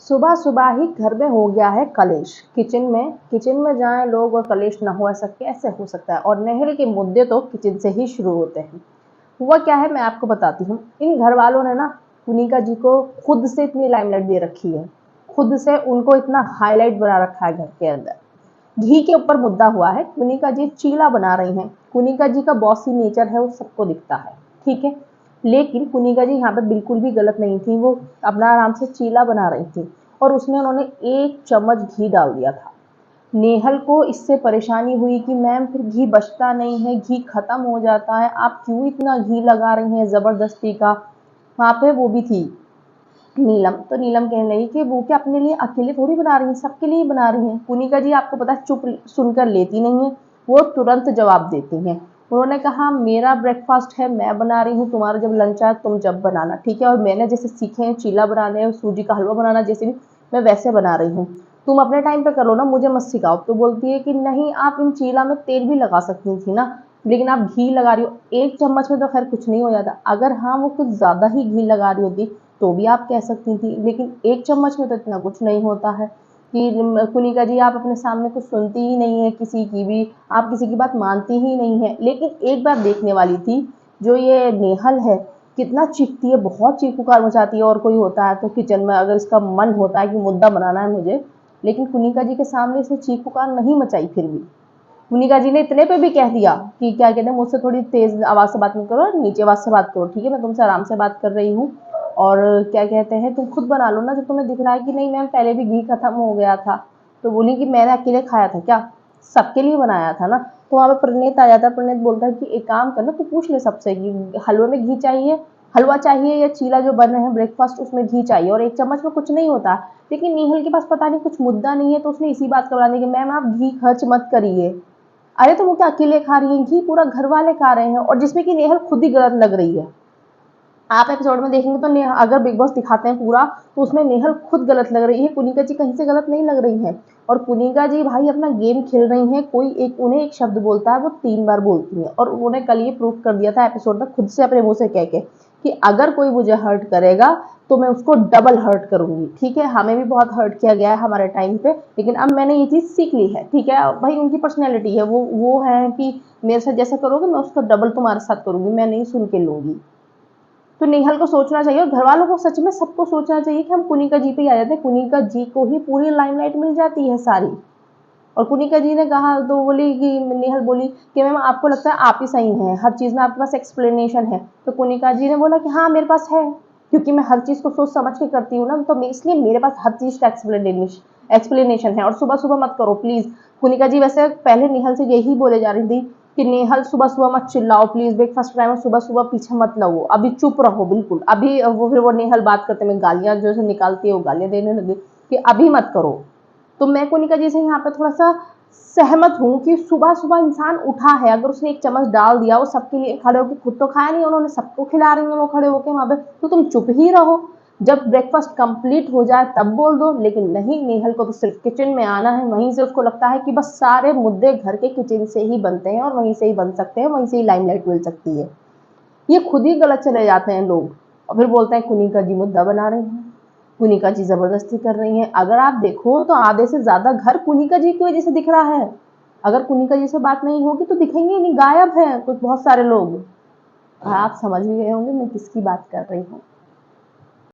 सुबह सुबह ही घर में हो गया है कलेश। किचन में जाएं लोग और कलेश ना हो सके, ऐसे हो सकता है। और नेहल के मुद्दे तो किचन से ही शुरू होते हैं। हुआ क्या है मैं आपको बताती हूँ। इन घर वालों ने ना पुनिका जी को खुद से इतनी लाइमलाइट दे रखी है, खुद से उनको इतना हाईलाइट बना रखा है घर के अंदर। घी के ऊपर मुद्दा हुआ है, कुनिका जी चीला बना रही हैं। कुनिका जी का बॉसी नेचर है, वो सबको दिखता है, ठीक है। लेकिन कुनिका जी यहाँ पे बिल्कुल भी गलत नहीं थी, वो अपना आराम से चीला बना रही थी और उसमें उन्होंने 1 चम्मच घी डाल दिया था। नेहल को इससे परेशानी हुई कि मैम फिर घी बचता नहीं है, घी खत्म हो जाता है, आप क्यों इतना घी लगा रही हैं ज़बरदस्ती का। वहाँ पे वो भी थी नीलम, तो नीलम कहने लगी कि वो क्या अपने लिए अकेले थोड़ी बना रही हैं, सबके लिए बना रही हैं। पुनिका जी आपको पता है चुप सुनकर लेती नहीं है, वो तुरंत जवाब देती हैं। उन्होंने कहा मेरा ब्रेकफास्ट है, मैं बना रही हूँ, तुम्हारा जब लंच आए तुम जब बनाना, ठीक है। और मैंने जैसे सीखे हैं चीला बनाने, सूजी का हलवा बनाना, जैसे भी मैं वैसे बना रही हूँ, तुम अपने टाइम पे कर लो ना, मुझे मत सिखाओ। तो बोलती है कि नहीं, आप इन चीला में तेल भी लगा सकती थी ना, लेकिन आप घी लगा रही हो। 1 चम्मच में तो खैर कुछ नहीं हो जाता, अगर हाँ वो कुछ ज़्यादा ही घी लगा रही होती तो भी आप कह सकती थी, लेकिन 1 चम्मच में तो इतना कुछ नहीं होता है। कि कुनिका जी आप अपने सामने कुछ सुनती ही नहीं है किसी की भी, आप किसी की बात मानती ही नहीं है। लेकिन एक बात देखने वाली थी, जो ये नेहल है कितना चीखती है, बहुत चीख पुकार मचाती है। और कोई होता है तो किचन में अगर इसका मन होता है कि मुद्दा बनाना है मुझे, लेकिन कुनिका जी के सामने इसने चीख पुकार नहीं मचाई। फिर भी मुनिका जी ने इतने पे भी कह दिया कि क्या कहते हैं, मुझसे थोड़ी तेज आवाज से बात मत करो, नीचे आवाज से बात करो, ठीक है, मैं तुमसे आराम से बात कर रही हूँ। और क्या कहते हैं, तुम खुद बना लो ना, जब तुम्हें दिख रहा है कि नहीं मैम पहले भी घी खत्म हो गया था। तो बोली कि मैंने अकेले खाया था क्या, सबके लिए बनाया था ना। तो वहाँ पे प्रणीत आ जाता है, प्रणीत बोलता है कि एक काम करना, तू पूछ ले सबसे कि हलवे में घी चाहिए, हलवा चाहिए या चीला जो बन रहे हैं ब्रेकफास्ट उसमें घी चाहिए, और 1 चम्मच में कुछ नहीं होता। लेकिन नेहल के पास पता नहीं कुछ मुद्दा नहीं है, तो उसने इसी बात का बना दिया कि मैम आप घी खर्च मत करिए। अरे तो वो क्या अकेले खा रही है घी, पूरा घर वाले खा रहे हैं, और जिसमें कि नेहल खुद ही गलत लग रही है। आप एपिसोड में देखेंगे तो अगर बिग बॉस दिखाते हैं पूरा, तो उसमें नेहल खुद गलत लग रही है, कुनिका जी कहीं से गलत नहीं लग रही हैं। और कुनिका जी भाई अपना गेम खेल रही हैं, कोई एक उन्हें एक शब्द बोलता है वो 3 बार बोलती हैं। और उन्होंने कल ये प्रूव कर दिया था एपिसोड में खुद से अपने मुंह से कह के कि अगर कोई मुझे हर्ट करेगा तो मैं उसको डबल हर्ट करूंगी, ठीक है। हमें भी बहुत हर्ट किया गया है हमारे टाइम पे, लेकिन अब मैंने ये चीज़ सीख ली है, ठीक है। भाई उनकी पर्सनैलिटी है, वो है कि मेरे साथ जैसा करोगे मैं उसको डबल तुम्हारे साथ करूंगी, मैं नहीं सुन के लूंगी। तो नेहल को सोचना चाहिए, और घर वालों को सच में सबको सोचना चाहिए कि हम कुनिका जी पे ही आ जाते हैं, कुनिका जी को ही पूरी लाइमलाइट मिल जाती है सारी। और कुनिका जी ने कहा तो बोली कि नेहल बोली कि मैम आपको लगता है आप ही सही हैं, हर चीज़ में आपके पास एक्सप्लेनेशन है। तो कुनिका जी ने बोला कि हाँ मेरे पास है, क्योंकि मैं हर चीज़ को सोच समझ के करती हूँ ना, तो इसलिए मेरे पास हर चीज़ का एक्सप्लेनेशन है। और सुबह सुबह मत करो प्लीज़। कुनिका जी वैसे पहले नेहल से यही बोले जा रही थी कि नेहल सुबह सुबह मत चिल्लाओ प्लीज़, ब्रेकफास्ट टाइम में सुबह सुबह पीछे मत लगो, अभी चुप रहो बिल्कुल। अभी वो नेहल बात करते में गालियाँ जो है निकालती है, वो गालियाँ देने लगी कि अभी मत करो। तो मैं कुनिका जी से यहाँ पे थोड़ा सा सहमत हूँ कि सुबह सुबह इंसान उठा है, अगर उसने 1 चम्मच डाल दिया, वो सबके लिए खड़े होकर, खुद तो खाया नहीं उन्होंने, सबको खिला रही है वो खड़े होकर वहाँ पे, तो तुम चुप ही रहो, जब ब्रेकफास्ट कंप्लीट हो जाए तब बोल दो। लेकिन नहीं, नेहल को तो सिर्फ किचन में आना है, वहीं से उसको लगता है कि बस सारे मुद्दे घर के किचन से ही बनते हैं और वहीं से ही बन सकते हैं, वहीं से ही लाइमलाइट मिल सकती है। ये खुद ही गलत चले जाते हैं लोग, और फिर बोलते हैं कुनिका जी मुद्दा बना रहे हैं, कुनिका जी जबरदस्ती कर रही हैं। अगर आप देखो तो आधे से ज्यादा घर कुनिका जी की वजह से दिख रहा है। अगर कुनिका जी से बात नहीं होगी तो दिखेंगे ही नहीं, गायब हैं कुछ बहुत सारे लोग। आप समझ भी गए होंगे मैं किसकी बात कर रही हूँ।